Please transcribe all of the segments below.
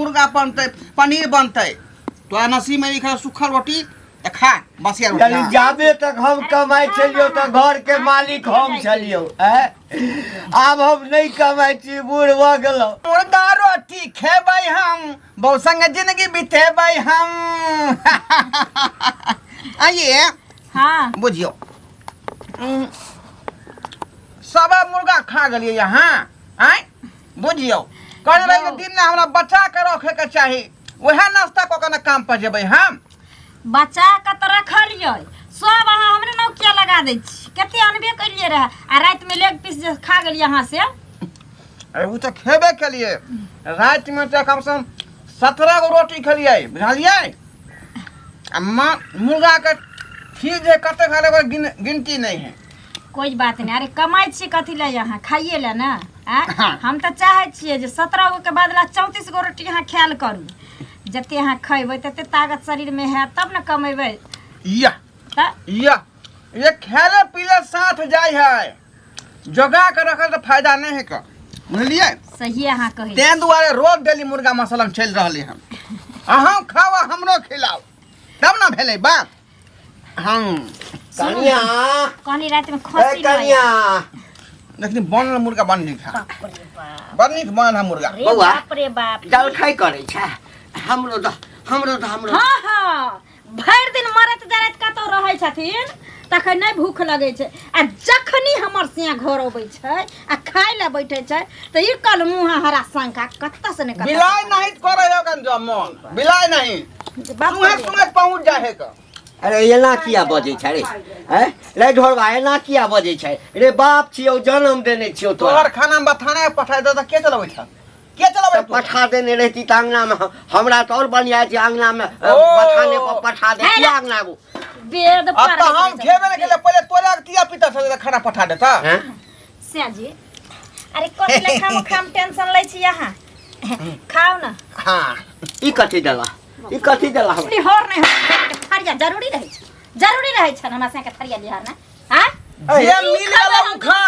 मुर्गा बनते पनीर बनते तो नसीब में लिखल सूखल रोटी खा बसिया रोटी जाबे तक हम कमाई छलियो तो घर के मालिक हम छलियो अब हम नहीं कमाई छी बूढ़ भ गेलो मुर्गा रोटी खेबै हम बहु संग जिंदगी बितेबै हम आइए हाँ बुझियो सब मुर्गा खा गलिए यहाँ आय बुझियो कह रहे दिन ना हमरा बचा के रखे के चाही वह नाश्ता क के काम पर जेबै हम बचा के तो रखलिए सब अहाँ हमरे नौकिया लगा दै छी कते अनबे करिए रहे आ रात में लेग पीस जे खा गेलिए यहाँ से अरे वो तो खेबे के लिए रात में तो कम से कम 17 गो रोटी खेलिए बुझलिए मुर्गा के चीज कते खा ले गिनती नहीं है कोई बात नहीं अरे कमाई छी कथी ले यहाँ खाइए ले ना हम तो चाहे छिए जे 17 गो के बदला 34 गो रोटी यहाँ ख्याल करू जते यहाँ खेबै तते ताकत शरीर में है तब न कमेबै या ये खेले पीले साथ जाय है जोगा के रखे तो फायदा नहीं है का बुझलिए सही अहाँ कही तें दुआरे रोज डेली मुर्गा मसाला में चल रहले हम अहाँ खाओ हमरो खिलाओ तब ना भेलै बात हम कनिया कनी रात में खसी कनिया लेकिन बनल मुर्गा बन नीक है बन नीक बनल है मुर्गा बाप रे बाप जल खाई करे छै हमरो हाँ हाँ भर दिन मरत जरत कतौ रहै छथिन तखन नहीं भूख लगे छै आ जखनी हमर सिया घर अबै छै आ खाय ले बैठे छै त ई कल मुंह हरा शंका कत्ता से ने कत्ता बिलाय नहीं करे हो गन जमन बिलाय नहीं सुने पहुंच जाए का अरे एना किया बजे छै रे रे ढोरबा एना किया बजे छै रे बाप छियौ जन्म देने छियौ तोहर खाना में बथाने पठाय दे त के चलबै छ के चलबै पठा देने रहती त अंगना में हमरा तो और बढ़िया छै अंगना में बथाने पर पठा दे किया अंगना वो वेद अब तो हम खेबे ने के पहले तोरा तिया पिता से खाना पठा देता सिया जी अरे कोन खाम टेंशन लै छी यहां खाओ ना हां ई कथि देला हमरा हर नहीं थरिया जरूरी रहे छ हमरा से के थरिया लिहार ना हां ये मिल वाला मुखा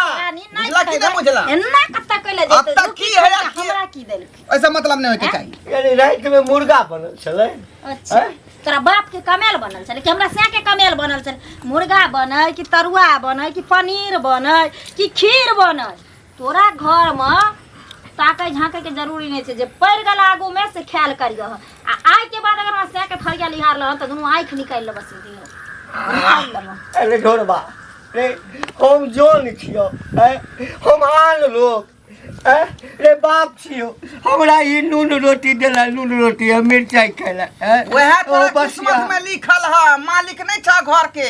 लकी न बुझला एन्ना कत्ता कइले जेते अब तक की है हमरा की देल ऐसा मतलब नहीं होके चाहिए अरे रात में मुर्गा बनल छले अच्छा तोरा बाप के कमेल बनल छले कि हमरा से के कमेल बनल छले मुर्गा बनय कि तरुआ बनय कि पनीर बनय कि खीर बनय तोरा घर में ताकै झांकै के जरूरी नहीं छै जे पड़ गेल आगू में से ख्याल करियो आ आइ के बाद अगर हमरा से के थरिया लिहार ल त दुनु आंख निकाल लेब सीधी अरे ढोरबा रे हम जोन छियो हम आन लोग रे बाप छियो हमरा ई नून रोटी देला नून रोटी हम मिर्चाई खैला वह तो किस्मत में लिखल है मालिक नहीं छ घर के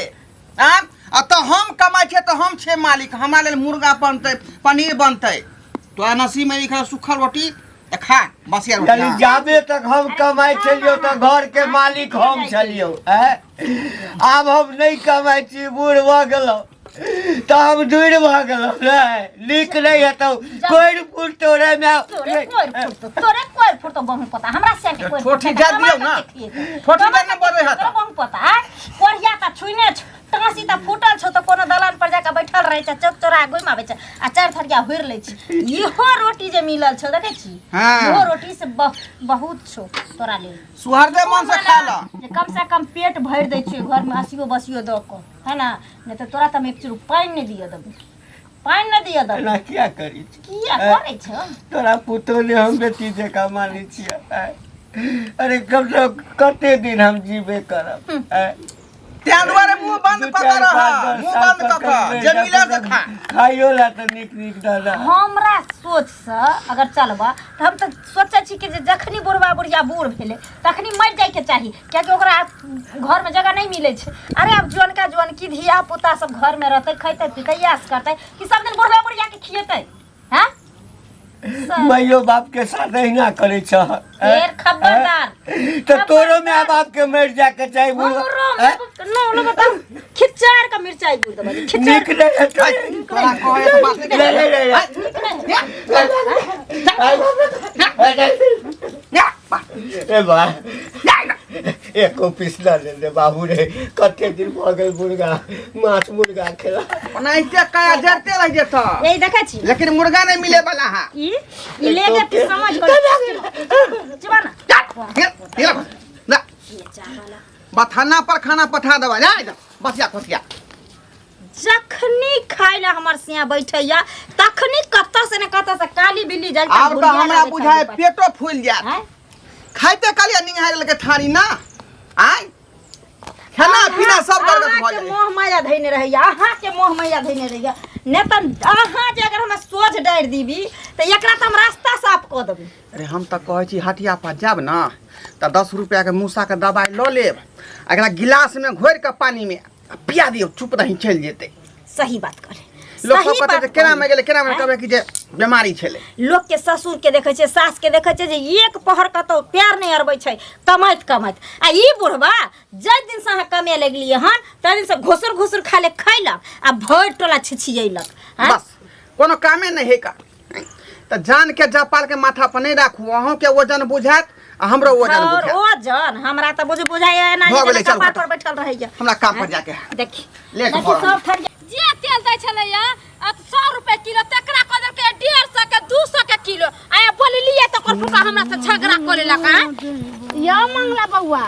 आ तो हम कमाई छे तो हम छे मालिक हमरा लेल मुर्गा बनते पनीर बनते तो नसीब में लिखल सूखल रोटी खा बसिया रोटी जाबे तक हम कमाई छलियो तो घर के मालिक हम छलियो अब हम नहीं कमाई छी बूढ़ भ गेलो तो हम दूर भ गेलो नीक नहीं हेतौ कोई फूट तोरे में कोई फूट तो बहु पता हमरा से के कोई छोटी जा दियो ना छोटी जा न बरे हाथ बहु पता कोरिया त छुइने टासी त फूटल छ त कोनो दलान पर जाके बैठल रहे छ चौक चौरा गोइमा आबै छ आ चार थरिया हुर लै छी इहो रोटी जे मिलल छ देखे छी इहो रोटी से बहुत छ तोरा ले सुहरदे मन से खा ल कम से कम पेट भर दै छी घर में हसियो बसियो द को है ना नहीं तो तोरा त हम एक चुरु पानी नहीं दियो दब पानी नहीं दियो दब ना क्या करी किया करे छ तोरा पुतो ने हम बेटी जे कमाली छियै अरे कब से कते दिन हम जीवे करब त्या द्वारे मुंह बंद पका रहा मुंह बंद कका जे मिला से खा खाइयो ला त निक दादा हमरा सोच से अगर चलबा त हम त सोचे छी कि जखनी बुढ़वा बुढ़िया बूढ़ भेले तखनी मर जाय के चाही क्योंकि ओकरा घर में जगह नहीं मिले छै अरे अब जोन की धिया पुता सब घर में रहते खैते पीते यास करते कि सब दिन बुढ़वा बुढ़िया के खिएते हैं माइयो बाप के साथ हिना करे छ फेर खबरदार तो तोरो में बाप के मर जा के चाहे नो बता खिचार का मिर्चाई बोल दे निक नहीं तोरा कहे तो बात ए बा एको पिसला ले बाबू रे कते दिन भ गेल मुर्गा माछ मुर्गा खेला ओनाइते कया जरते रह जेत यही देखै छी लेकिन मुर्गा नहीं मिले वाला है ई लेके समझ कर जवाना ये ना बथाना पर खाना पठा दबा जा बसिया खोसिया जखनी खाए ला हमर सिया बैठैया तखनी कत्ता से न कत्ता से काली बिल्ली जाय अब तो हमरा बुझाए पेटो फूल जात खाइते कालिया निंगार लगे थारी ना आय खाना पीना सब गड़बड़ भ जाए मोह माया धइने रहैया अहाँ के मोह माया धइने रहैया ने त अहाँ जे अगर हम सोच डार दीबी त एकरा त हम रास्ता साफ क देबी अरे हम त कहै छी हटिया पर जाब ना त 10 रुपया के मूसा के दवाई ल लेब एकरा गिलास में घोर के पानी में पिया दियो चुप रही चल जेते सही बात करे लोग सब कहते केना में गेले केना में कहबे कि जे बीमारी छले लोग के ससुर के देखे छे सास के देखे छे जे एक पहर कतो प्यार नहीं अरबै छे कमाइत आ ई बुढ़वा जै दिन से अहाँ कमे लगलिए हन तै दिन से घुसुर घुसुर खाले खैलक आ भर टोला छिछियैलक बस कोनो कामे नहीं है का त जान के जपाल के माथा पर नहीं राखू अहों के वजन बुझात आ हमरो वजन बुझात वजन हमरा त बुझाय ना कपार पर बैठल रहैया हमरा काम पर जाके देखी लेट सब थक जे तेल दै छलैया 100 रुपए किलो तकरा कदर के 150 के 200 के किलो आया बोललिए त ओकर फुका हमरा से झगड़ा करे लका या मंगला बउआ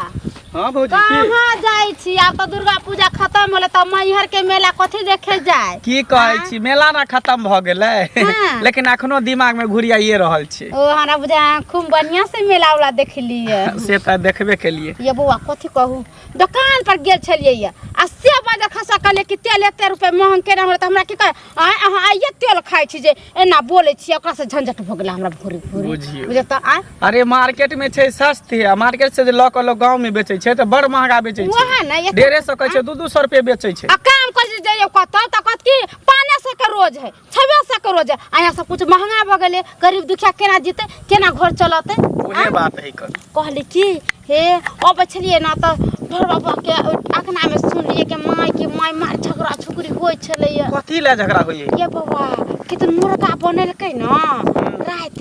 हां भौजी कहां जाई छी आब त दुर्गा पूजा खत्म होले त मैहर के मेला कथि देखे जाय की कहै छी मेला ना खत्म भ गेलै लेकिन अखनो दिमाग में घुरियाइए रहल छी ओ हमरा बुझा खूब बढ़िया से मेला वाला देखलिए से त देखबे केलिए ये बउआ कथि कहू दुकान पर गेल छलिए या आ से बाजा खसा कहले कि तेल एते रुपए महंग केना होले त हमरा की कह अहाँ आइए तेल खाइ छी जे एना बोलै छी ओकरा से झंझट भ गेल हमरा भोरी भोरी बुझियो बुझे त अरे मार्केट में छै सस्ती आ मार्केट से जे ल के लोग गांव में बेचै छै त बड़ महंगा बेचै छै वहां ना 150 कहै छै 200 रुपए बेचै छै आ काम कर जाइयो कत त कत की 500 के रोज है 600 के रोज है आया सब कुछ महंगा भ गेले गरीब दुखिया केना जीते केना घर चलते ओहे बात है कर कहले की हे अब छलिए ना त घर बाबा के अखना में सुनलिए के माय मार झगड़ा छुकरी होय छलैया कथि ले झगड़ा होइए ये बाबा कितन मुर्गा बनलकै न रात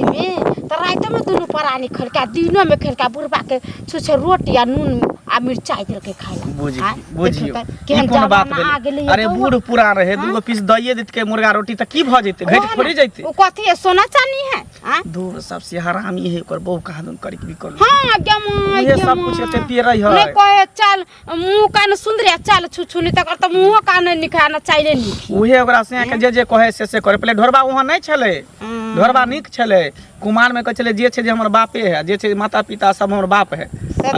में दुनु परानी खलका दिनो में खलका बुढ़बा के छुछे रोटी आ नून आ मिर्चाई देलकै खाइला बुझियो केहन कोन बात भेलै अरे बूढ़ पुरान रहे दूगो पीस दइए देत के मुर्गा रोटी त की भ जैते घट थोड़ी जैते ओ कथि है सोना चांदी है दूर सबसे हरामी है ओकर बहु कहादन करी भी कर हां गमाय ये सब कुछ एते पिए रही है ने कहे चल मुंह कान सुंदरिया चल छुछुनी तक त मुंह कान निखाना चाहिए नहीं उहे ओकरा से के जे कहे से करे पहले ढोरबा वहां नहीं छले ढोरबा निक छले कुमार में कह छले जे छे जे हमर बापे है जे छे माता पिता सब हमर बाप है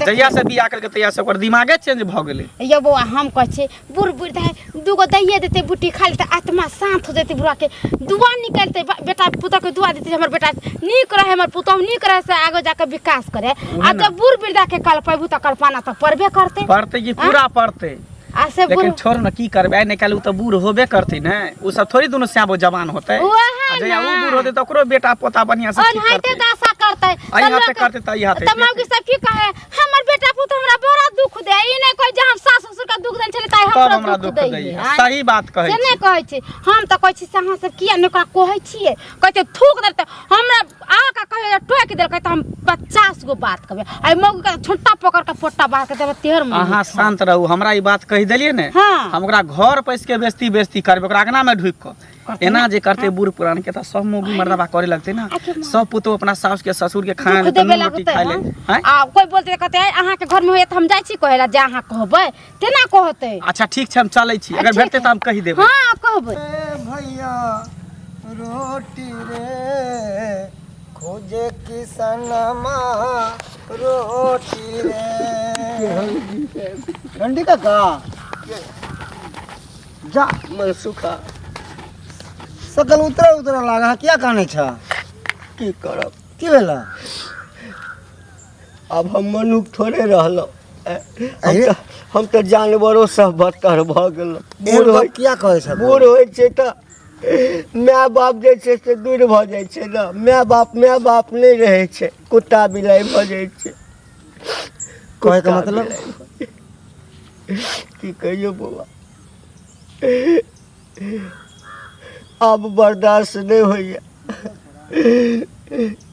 तैया से बियाह करके तैया से ओकर दिमागे चेंज भ गेले ये बउआ हम कह छे बुढ़ बुढ़ है दूगो दैये देते बुटी खा लेते आत्मा शांत हो जते बुढ़ा के दुआ निकलते बेटा पुता के दुआ देते हमर बेटा नीक रहे हमर पुता नीक रहे से आगे जाके विकास करे आ जब बुढ़ वृद्धा के कल पैबू त कल्पना त परबे करते कि पूरा पढ़ते लेकिन छोड़ न की करबे नहीं कल त बूढ़ होबे करते न उ सब थोड़ी दोनों स्याबो जवान होते जया उ बूढ़ होते त ओकरो बेटा पोता बढ़िया से ठीक करते दासा करते अइहाते करते त अइहाते तमाम के सब की कहे हमर बेटा पुत हमरा बड़ा दुख दे ई नहीं कोई जे हम सास ससुर का दुख देन छले ताई हमरा दुख दे सही बात कहे से नहीं कहै छी हम त कहै छी से अहाँ सब किया न कहै छिए कहते थूक देते हमरा आ का कहे टोक देलकै त हम 50 गो बात कहबे आई मगु का छोटा पकड़ के पोट्टा बात के देबे तेहर में अहाँ शांत रहू हमरा ई बात कहि देलिए ने हम ओकरा घर पैस के बेइज्जती करबे ओकरा अंगना में ढुक के एना जे करते बूढ़ पुरान के त सब मोगी मर्दबा करे लगते ना सब पुतो अपना सास के ससुर के खाए ले रोटी खाए ले आ कोई बोलते कहते अहाँ के घर में होय त हम जाय छी कहेला जे अहाँ कहबै तेना कहते अच्छा ठीक छै हम चलै छी अगर भेटते त हम कहि देबै हां कहबै भैया रोटी रे खोजे किसनमा रोटी रे ठंडी का जा मैं सुखा सकल उतरा लागा क्या काने छ की करब की भेला अब हम मनुख थोड़े रहलो हम तो जानवरों सब बदतर भ गेल बूढ़ हो क्या कहे छ बूढ़ होय छै त माय बाप जे छै से दूर भ जाय छै ना माय बाप नहीं रहे छै कुत्ता बिलाई भ जाय छै कहे का मतलब की कहियो बउआ अब बर्दाश्त नहीं होइया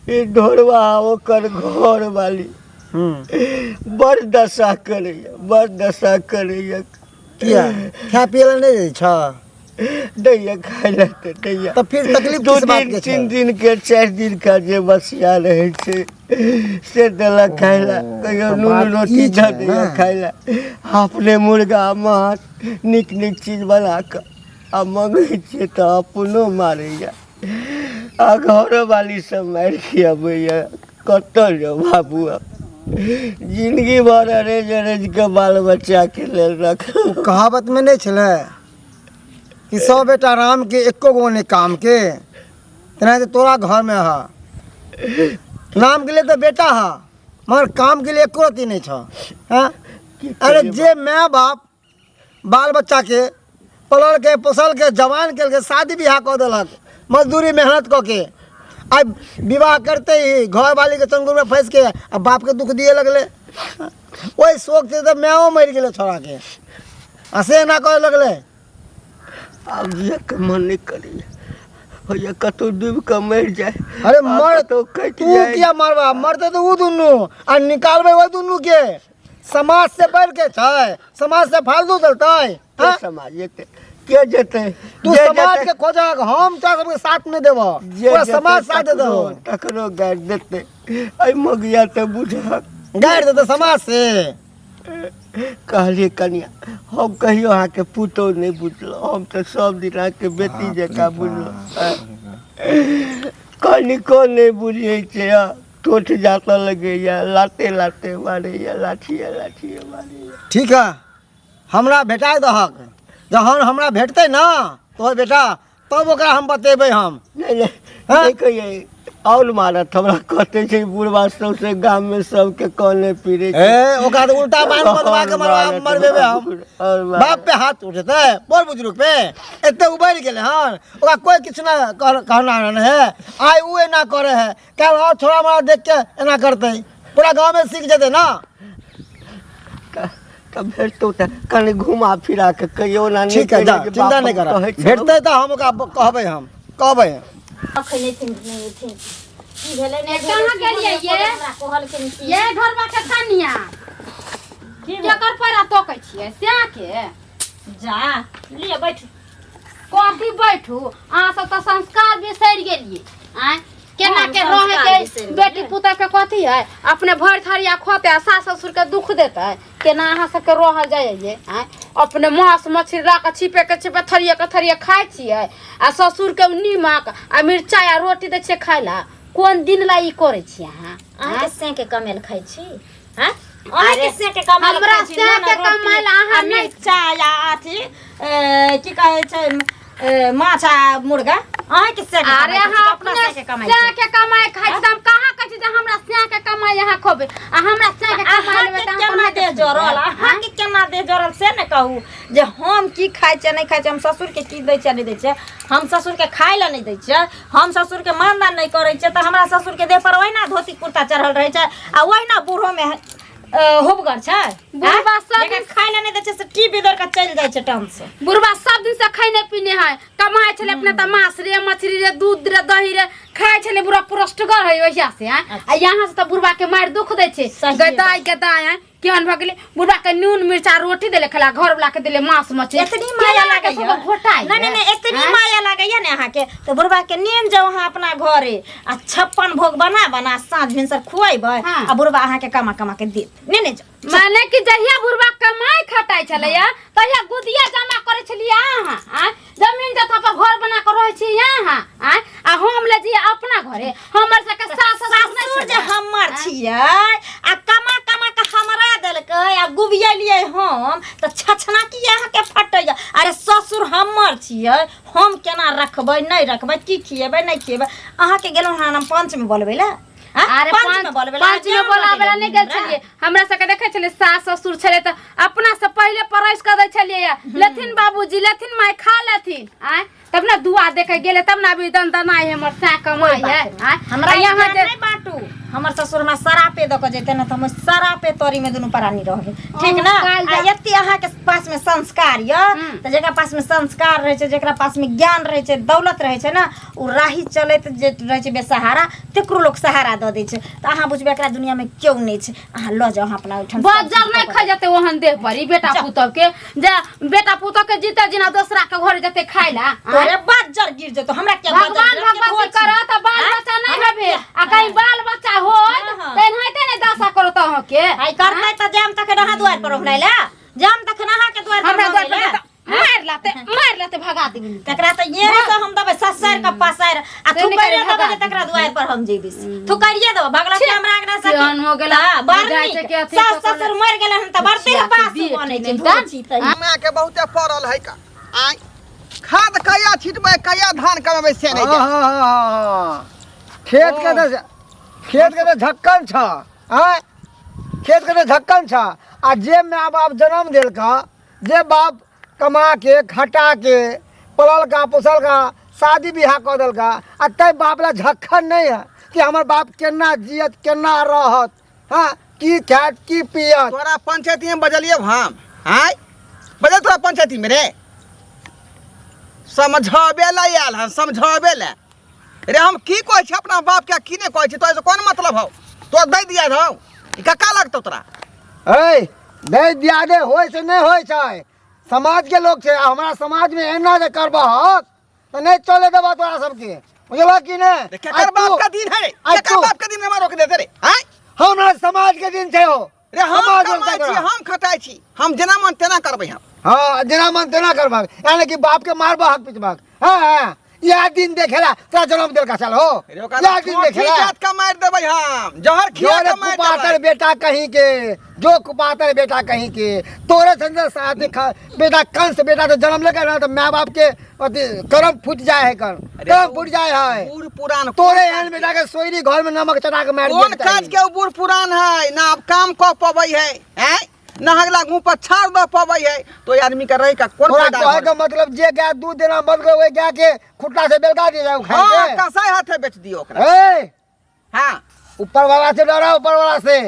ई ढोरवा ओकर घर वाली बड़ दशा करैया किया खा पियला नहीं दै छ दैया खाए लेते दैया तो फिर तकलीफ किस बात के 3 दिन के 4 दिन का जे बसिया रहे छे से देलक खाइला कहियो नून रोटी दे दिया खाइला अपने मुर्गा माछ निक निक चीज बना के आ मंगै छियै तऽ अपनो मारैया आ घरो वाली सब मारि खियाबैया कतऽ जाउ बाबू अब जिंदगी भर अरेज अरेज के बाल बच्चा के लेल रख कहावत में नहीं छले कि 100 बेटा राम के एको गो ने काम के तेना तो तोरा घर में है नाम के लिए तो बेटा है मगर काम के लिए एको रती नहीं छ हाँ? अरे जे माँ बाप बाल बच्चा के पलल के पोसल के जवान के शादी ब्याह कर दिलक मजदूरी मेहनत क के अब विवाह करते ही घर वाली के चंगुल में फंस के अब बाप के दुख दिए लगले वही शौक से तो मैओ मर गए छोड़ा के हंसे ना करे लगले अब ये के मन नहीं करी हो ये कतो डूब के मर जाए अरे मर तो कट तू जाए क्या मरवा मरते तो वो दुनू और निकालबे वो दुनू के समाज से बढ़ के छै समाज से फालतू चलते के समाज जेते के जेते तू समाज के खोजा हम तो सबके साथ में देबो पूरा समाज साथ दे दो तकरो गाड़ देते आई मगिया ते बुझा गाड़ देते समाज से कहलिए कनिया हम कहियो अहाँ के पुतो नहीं बुझलो हम तो सब दिन अहाँ के बेटी जका बुझलो कनिको नहीं बुझे छे टोट जाता लगे या लाते लाते मारे या लाठिया लाठिया मारे ठीक है हमरा भेटा दहक जहन हमरा भेटते ना तो बेटा तब ओकरा हम बतेबे हम नहीं नहीं नहीं कहिए और मारत हमरा कहते छे बुढ़वा सब से गांव में सब के कोने पीरे ए ओकरा तो उल्टा बांध बदवा के मरबे हम बाप पे हाथ उठते बोल बुजुर्ग पे एते उबर गेले हन ओकरा कोई किछ ना कहना नहीं है आई उ ना करे है कल और छोरा मारा देख के एना करते पूरा गांव में सीख जते ना तब भेटतो त कने घुमा फिरा के कहियो ना ठीक है जा चिंता नहीं कर भेटते तो हम ओकरा कहबे अखने नहीं थी की भेले ने कहां गेलिए ये कहल के ये घरवा के कनिया केकर पैरा तोकै छियै स्या के जा लिए बैठ कथी बैठू अहाँ सब तो संस्कार बिसरि गेलिए आय केना के रहे के बेटी पुता के कथी है अपने भर थरिया खोते आ सास ससुर के दुख देते केना अहाँ सब के रहल जाइए आय अपने मांस मछली राख छिपे के थरिया खाइ छियै आ ससुर के नीमक आ मिरचाई आ रोटी दै छियै खाइला कोन दिन ला ई करे छी अहाँ के से के कमेल खाइ छी हां अरे से के कमेल हमरा से के कमेल अहाँ नहीं चाय आथी की कहै छै माछा मुर्गा अहाँ के से अरे अहाँ अपना से के कमाई खाइ छी हम कहां कहै छी जे हमरा से के कमाई अहाँ खोबे आ हमरा से के कमाई लेबे त केना दे जरल अहाँ के केना दे जरल से न कहू जे हम की खाइ छै नहीं खाइ छै हम ससुर के की दै छै नहीं दै छै हम ससुर के खाइ ला नहीं दै छै हम ससुर के मानदान नहीं करै छै त हमरा ससुर के देह पर ओहिना धोती कुर्ता चढ़ल रहै छै आ ओहिना बूढ़ो में होबगर छै बुढ़वा सब दिन खाइ ला नहीं दै छै से टीवी दर के चल जाइ छै टाइम से बुढ़वा सब दिन से खाइ नहीं पीने है कमाई छले अपने त मांस रे मछली रे दूध रे दही रे खाइ छले बुढ़वा पुरष्टगर है ओहिया से आ यहां से त बुढ़वा के मार दुख दै छै गदाई केहन भ गेले बुढ़वा के नून मिर्चा रोटी देले खला घर वाला के देले मांस मछली इतनी माया लागे है घोटाई नहीं इतनी माया लागे है ने अहाँ के तो बुढ़वा के नेम जाओ अहाँ अपना घरे आ 56 भोग बना साँझ भिनसर खुआइबै आ बुढ़वा अहाँ के कमा के देत ने माने कि जहिया बुढ़वा कमाई खटाई छलैया तहिया गुदिया जमा करे छलिया अहाँ जमीन जथा पर घर बना के रहे छी यहाँ आ हम ले जी अपना घरे हमर से के सास ससुर जे हमर छियै आ कमा के हमरा देलकै आ गुबियलियै हम त छछना की अहाँ के फटैया अरे ससुर हमर छियै हम केना रखबै नहीं रखबै की खिएबै नहीं खिएबै अहाँ के गेलौ हम पंच में बोलबै ला अरे पांच में बोलाबे नहीं गेल छलिए हमरा सके देखे छलिए सास ससुर छले त अपना से पहले परस कर दै छलिए लेथिन बाबूजी लेथिन माय खा लेथिन आय तब ना दुआ देखे गेले तब ना भी दंदनाई हमर सा कमाई है हमरा यहाँ नहीं बाटू हमर ससुर में सरापे द के जेते न त हम सरापे तोरी में दुनु परानी रहबे ठीक ना आ यति अहाँ के पास में संस्कार य त जेकरा पास में संस्कार रहे छै जेकरा पास में ज्ञान रहे छै दौलत रहे छै ना उ राही चलैत जे रहे छै बेसहारा तेकरो लोग सहारा द दै छै त अहाँ बुझबे एकरा दुनिया में क्यों नहीं छै अहाँ ल जाओ अपना उठन बजर नहीं खा जते ओहन देह परी बेटा पुतौ के जे बेटा पुतौ के जीते जिना दूसरा के घर जते खाइला अरे बजर गिर जतो हमरा के भगवान भगवती करत बाल बच्चा नहीं हेबे आ कहीं बाल बच्चा हो हाँ। तेन हाइते ने दासा करत हो के आई करते त जाम तक नहा द्वार पर होले ला जाम तक नहा के द्वार पर हमरा द्वार होले पर मार लाते भगा देबी तकरा त ये से हम दबे ससर का पसार आ तू करे दबे जे तकरा द्वार पर हम जेबिस तू करिए दबे भगला के हमरा आगना से जहन हो गेला जाय छै के सास ससुर मर गेले हम त बरते पास बने छै धोची त हमरा के बहुते पड़ल है का आय खाद कया छिटबै कया धान करबै से नहीं जाय खेत के तो झक्कन छ आय खेत के तो झक्कन छ आ जे माय बाप जन्म देल का जे बाप कमा के खटा के पलल का पोसल का शादी बियाह कर दल का आ तै बाप ला झक्कन नहीं है कि हमर बाप केना जियत केना रहत हाँ की खात की पियत तोरा पंचायती में बजलिए हम आय बजल तोरा पंचायती में रे समझाबे ला आयल हम समझाबे ला रे हम की कहै छी अपना बाप के की नहीं कहै छी तो ऐसे कोन मतलब हो तो दे दिया धौ ई का लगतौ तोरा ए दे दिया दे होय से नहीं होय छै समाज के लोग छे हमरा समाज में एना जे करबहक तो नहीं चले देबा तोरा सबके बुझला कि नहीं केकर बाप का दिन है रे केकर बाप का दिन में रोक देते रे हैं हमरा समाज के दिन छे हो रे हम कमाई छी हम खटाई छी हम जेना मन तेना करबै हम हाँ जेना मन तेना करबाक यानी कि बाप के मारबा हक पिटबाक हाँ यह दिन देखेला तोरा जन्म देल का चल हो यह दिन देखेला जात का मार देबै हम जहर खिया के मार कुपातर बेटा कहीं के जो कुपातर बेटा कहीं के तोरे संजय साथ बेटा कंस बेटा तो जन्म लेकर ना तो माँ बाप के कर्म फूट जाए है कर्म फूट जाए है बूढ़ पुरान तोरे एहन बेटा के सोयरी घर में नमक चढ़ा के मार कौन काज के बूढ़ पुरान है ना अब काम क पबै है हैं ना हगला मुंह पर छाड़ द पबै है तो आदमी का रही का कौन फायदा है का मतलब जे गाय दूध देना बंद कर ओए गाय के खुट्टा से बेलका दे जाओ खाए हां कसाई हाथे बेच दियो ओकरा ए हां ऊपर वाला से डरा ऊपर वाला से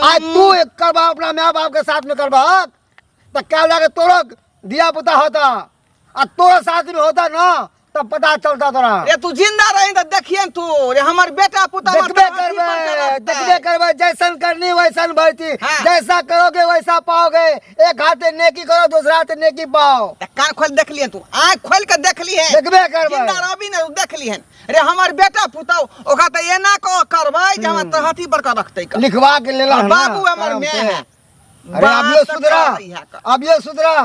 आज तू एक करबा अपना माँ बाप के साथ में करबा तो क्या जाके तोरा दिया पुता होता और तोरा साथ में होता ना तब पता चलता तोरा रे तू जिंदा रही तो देखिए तू रे हमर बेटा पुता देखबे करबे जैसन करनी वैसन भरती जैसा करोगे वैसा पाओगे एक हाथे नेकी करो दूसरा हाथे नेकी पाओ कान खोल देख लिए तू आँख खोल के देख ली है देखबे करबे जिंदा रहबी ना देख ली है रे हमर बेटा पुता ओका त एना को करबै जे हम तहती पर का रखतै लिखवा के लेला बाबू हमर में है अरे अब ये सुधरा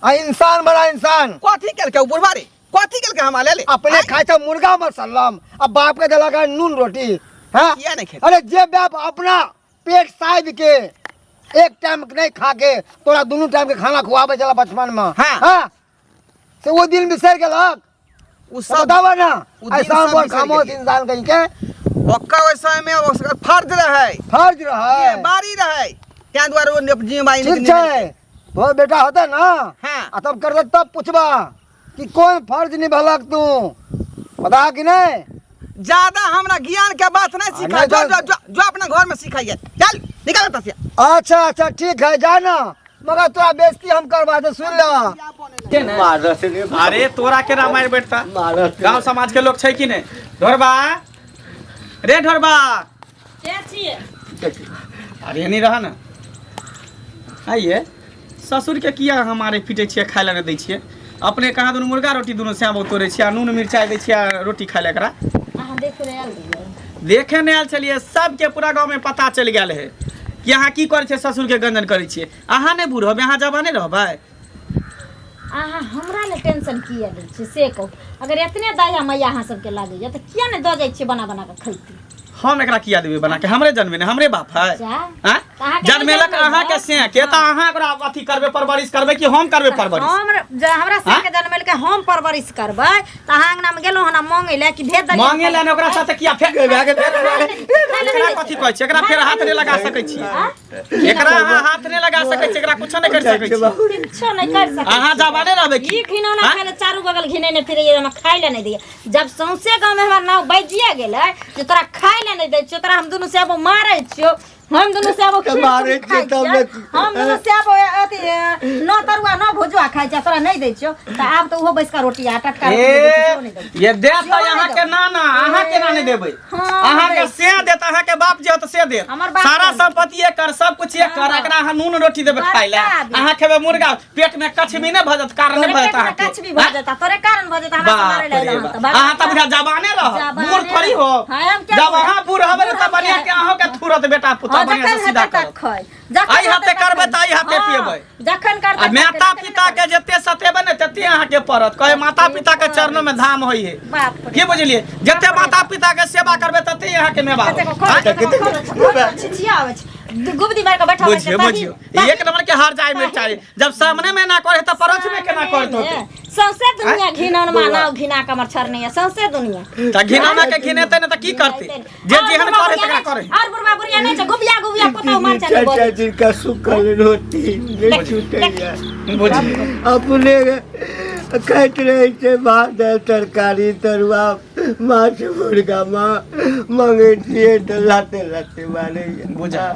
इंसान बड़ा इंसान कथी केल के बुढ़वा रे कथी केल के हम ले ले अपने खाए था मुर्गा मसल्लम अब बाप के दला का नून रोटी हां किया नहीं अरे जे बाप अपना पेट साइड के एक टाइम नहीं खा के तोरा दोनों टाइम के खाना खुआबे चला बचपन में हां से वो दिन बिसर गेलक उ सब बतावा ना ऐसा बोल खामोश इंसान कहीं के ओका वैसा में उसका फर्ज रहे बारी रहे क्या द्वारा वो जिम्मेदारी ठीक है तो बेटा होता ना हां तब कर तब पूछबा कि कौन फर्ज निभलक तू पता कि नहीं ज्यादा हमरा ज्ञान के बात नहीं सिखा जो अपना घर में सिखाइए चल निकल तसिया अच्छा ठीक है जाना मगर तोरा बेइज्जती हम करवा दे सुन ले अरे तोरा के रामायण बैठता गांव समाज के लोग छै कि नहीं ढोरबा रे ढोरबा के छिए अरे नहीं रहा ना आइए ससुर के किया हमारे पीटे छिए खाय ले दै छिए अपने कहाँ दोनों मुर्गा रोटी दोनों श्याम तोड़े छिया नून मिर्चाई दै छिया रोटी खाय ले करा देखे नहीं आयल छलिए सबके पूरा गांव में पता चल गया है कि यहाँ की करे छे ससुर के गंजन करे छिए अहाँ नहीं बूढ़ होबे अहाँ जवाने रहबै अहाँ हमरा ले टेंशन किया दै छी से कहू अगर एतने दया मैया अहाँ सबके लागैया तऽ किया नहि दऽ जाइ छी बना बना के खैती हम एकरा किया देबे बना के हमरे जन्मे ने हमरे बाप है जन्मेलक अहाँ के से के त अहाँ एकरा अथी करबे परवरिश करबे कि हम करबे परवरिश हमरा से के जन्मेल के हम परवरिश करबै त अहाँ अंगना में गेलो हना मांगे ले कि भेज दलिए मांगे ले ओकरा साथे किया फेक एकरा कथी कहै छै एकरा फेर हाथ नहीं लगा सकै छी एकरा अहाँ हाथ नहीं लगा सकै छी एकरा कुछ नहीं कर सकै छी कुछ नहीं कर सकै अहाँ जवाने रहबे की घिनौना खाले चारू बगल घिनेने फिरे हम खाय ले नहीं दिए जब सौंसे गांव में हमरा नाव बजिया गेलै जे तोरा खाय ले नहीं दै छियो तोरा हम दुनू से अब मारै छियो हम दोनों से अब मारे के तब हम दोनों से अब अथी न तरुआ न भुजवा खाइ छ तोरा नहीं दै छियो त आब त ओहो बैस का रोटी आ टटका रोटी नहीं दै ये दे त यहाँ के ना अहाँ केना नहीं देबै अहाँ के से देत अहाँ के बाप जे होत से दे सारा संपत्ति कर सब कुछ एक कर एकरा अहाँ नून रोटी देबै खाइ ले अहाँ खेबै मुर्गा पेट में कछ भी नहीं भजत कारण नहीं भजत अहाँ कछ भी भजत तोरे कारण भजत हमरा मारे ले अहाँ त बुझा जवाने रह बूढ़ थोड़ी हो जब अहाँ बूढ़ हबे त बनिया के अहाँ के तुरंत बेटा पुता बढ़िया से सीधा कर आई हाथे करबै त आई हाथे पियबै जखन करबै माता पिता के जते सतेबै ने तते अहाँ के पड़त कहे माता पिता के चरणों में धाम होई है की बुझलिए जते माता पिता के सेवा करबै तते अहाँ के मेवा छिछिया आबै छै गुबदी मार के बैठा बुझियो बुझियो एक नंबर के हार जाय में चाहे जब सामने में ना करे त परोछ में केना करत होते सौंसे दुनिया घिनन मानव घिना के हमर छर नहीं है सौंसे दुनिया त घिनौना के घिनेते न त की करते जे जेहन करे तकरा करे और बुढ़वा बुढ़िया नहीं छै गुबिया गुबिया पता मार चले बोल जिनका सुखल रोटी नहीं छूटेगा बुझियो अपने कहत रहे छे भात तरकारी तरुआ माछ मुर्गा मांगे छिए तो लाते लाते मारे बुझा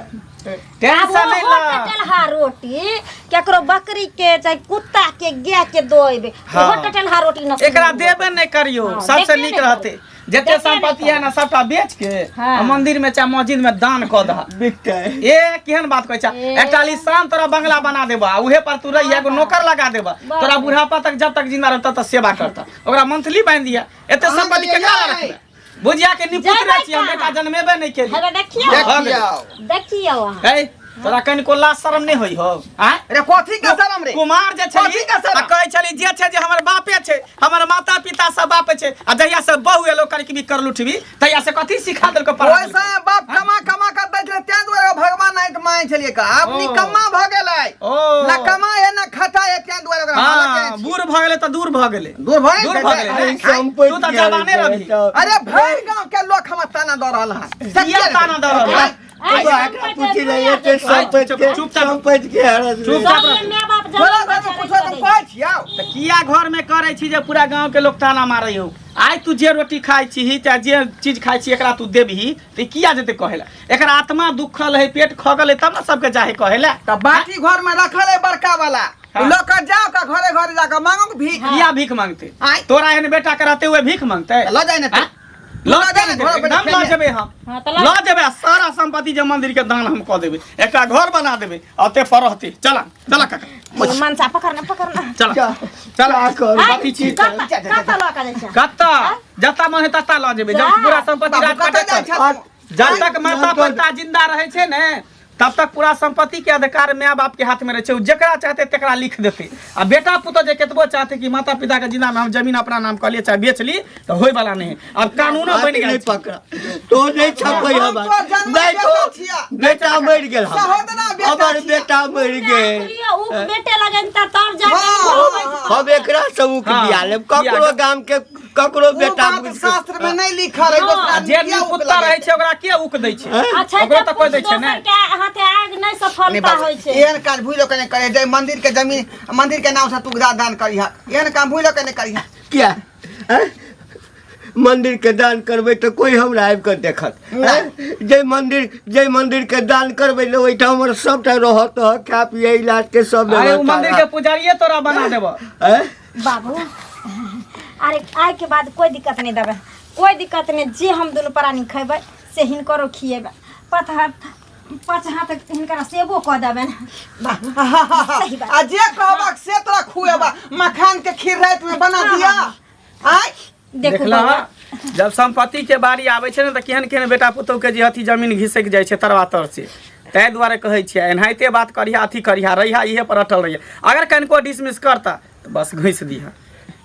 टेंशन नहीं ला टटलहा रोटी केकरो बकरी के चाहे कुत्ता के गाय के दोइबे वो टटलहा रोटी न एकरा देबे नहीं करियो सबसे नीक रहते जते संपत्ति है ना सबटा बेच के मंदिर में चाहे मस्जिद में दान क द बिकते ए केहन बात कहै छ एकटा लिसान तोरा बंगला बना देबा उहे पर तू रही एगो नौकर लगा देबा तोरा बुढ़ापा तक जब तक जिंदा रहता त सेवा करता ओकरा मंथली बांध दिया एते संपत्ति के काला रखले बुझिया के निपुत रह छी हम बेटा जन्मेबे नहीं केली हेबे देखियो है तोरा कनि को लाज शरम नहीं होई हो हैं रे कथी का शरम रे कुमार जे छली आ कहै छली जे छै जे हमर बापे छै हमर माता पिता सब बापे छै आ जहिया से बहु एलो करके भी कर लुठबी तहिया से कथी सिखा देलको पढ़ा ओइसा बाप कमा कमा कर दै छले तें दुआरे भगवान नाइट माय छलिए का अपनी कमा भ गेलै ना कमा है ना खाता है तें दुआरे ओकरा हालत बूढ़ भ गेलै त दूर भ गेलै दूर भए तू त जवाने रही अरे भर गांव के लोग हम ताना द रहल है किया ताना द रहल है पूछी नहीं ते संपत्ति के हरस माय बाप बोला तो पूछो तुम कहै छियौ त किया घर में करे छी जे पूरा गांव के लोग ताना मारै हो आइ तू जे रोटी खाइ छी चाहे जे चीज खाइ छी एकरा तू देबही त किया जेते कहेला एकरा आत्मा दुखल है पेट खगल है तब ना सबके जाहे कहेला त बाटी घर में रखल है बड़का वाला लोग जाओ का घरे घरे जाकर मांगो भीख किया भीख मांगते तोरा एहन बेटा के रहते हुए भीख मांगते ल जाए ना ल जेबे हम ल जेबे सारा संपत्ति जे मंदिर के दान हम क देबे एकटा घर बना देबे अते पर रहते चला चला काका मनसा पकड़ना चला चला बाकी चीज कत्ता लका जाइ छ कत्ता जता मन है तता ल जेबे जब पूरा संपत्ति राज काटे जब तक माता पिता जिंदा रहे छे ने तब तक पूरा संपत्ति के अधिकार माय बाप के हाथ में रहे छे जेकरा चाहते तेकरा लिख देते आ बेटा पुतो जे केतबो चाहते कि माता पिता के जिंदा में हम जमीन अपना नाम कर लिए चाहे बेच ली तो होय वाला नहीं है अब कानूनो बन गेल पकड़ा तो नहीं छपै हम नहीं तो बेटा मर गेल हमर बेटा मर गेल उ बेटे लगन त तब जाके हम एकरा सब उक दिया ले ककरो गाम के ककरो बेटा शास्त्र में नहीं लिखल है दोसरा जे निपुत्ता रहे छे ओकरा के उक दै छे अच्छा ओकरा त कोइ दै छे ने हाथे आग नहीं सफलता होय छे एहन काज भूलो कने करे जे मंदिर के जमीन मंदिर के नाम से तू दान करिहा एहन काम भूलो कने करिहा क्या मंदिर के दान करबे तो कोई हमरा आबि कर देखत जे मंदिर के दान करबे ले ओइठा हमर सबटा रहत खा पिए इलाज के सब अरे मंदिर के पुजारिये तोरा बना देबो बाबू अरे आय के बाद कोई दिक्कत नहीं देबे कोई दिक्कत नहीं जे हम दोनों प्राणी खैबे से हिनकरो खिएबे पाँच हाथ हिनकरा सेबो क देबे सही बात आ जे कहबा से तोरा खुएबा मखान के खीर रात में बना दिया आय देखला जब संपत्ति के बारी आवे छे न त केहन केहन बेटा पुतौ के जे अथी जमीन घिसक जाय छे तरवा तर से तै दुआरे कहै छियै एनाहिते बात करिया अथी करिया रहिया इहे पर अटल रहिया अगर कनको डिसमिस करता तो बस घुस दिहा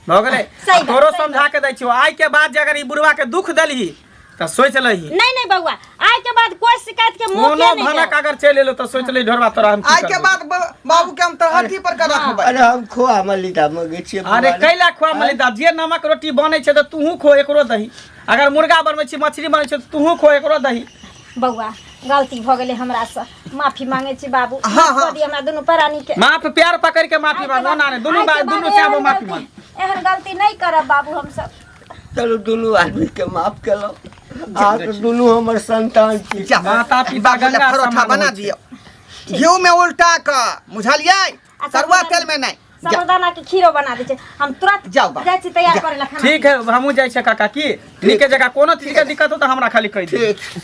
भ गेलै तोरो समझा के दै छियो आइ के बाद जे अगर ई बुढ़वा के दुख देलही त सोच लही नहीं बउआ आइ के बाद कोई शिकायत के मौका नहीं भनक अगर चल एलो त सोच ले ढोरवा तोरा हम आइ के बाद बाबू के हम तरहठी पर कर रखबै अरे हम खोआ मलिदा मगे छियै अरे कैला खोआ मलिदा जे नमक रोटी बनै छै त तूहू खो एकरो दही अगर मुर्गा बनबै छी मछली बनै छै त तूहू खो एकरो दही बउआ गलती भ गेलै हमरा से माफी मांगे छी बाबू माफ दी हमरा दोनों प्राणी के माफ प्यार पकड़ के माफी मांगो ना दोनों से अब माफी मांग एहन गलती नहीं करब बाबू हम सब चलो दोनों आदमी के माफ केलो आ तो दुनू हमर संतान छी। जा माता पिता बाबू ले गंगा परोठा समान बना होइ छै। दियो घी में उल्टा के बुझलियै तरुआ तेल में नहीं साबुदाना के खीरो बना दै छै हम तुरंत जाओ बा। जाइ छी तैयार करे ला खाना ठीक है हमहूँ जाइ छै काका की नीके जगह कोनो चीज के दिक्कत हो तो हमरा खाली कहि दियौ। ठीक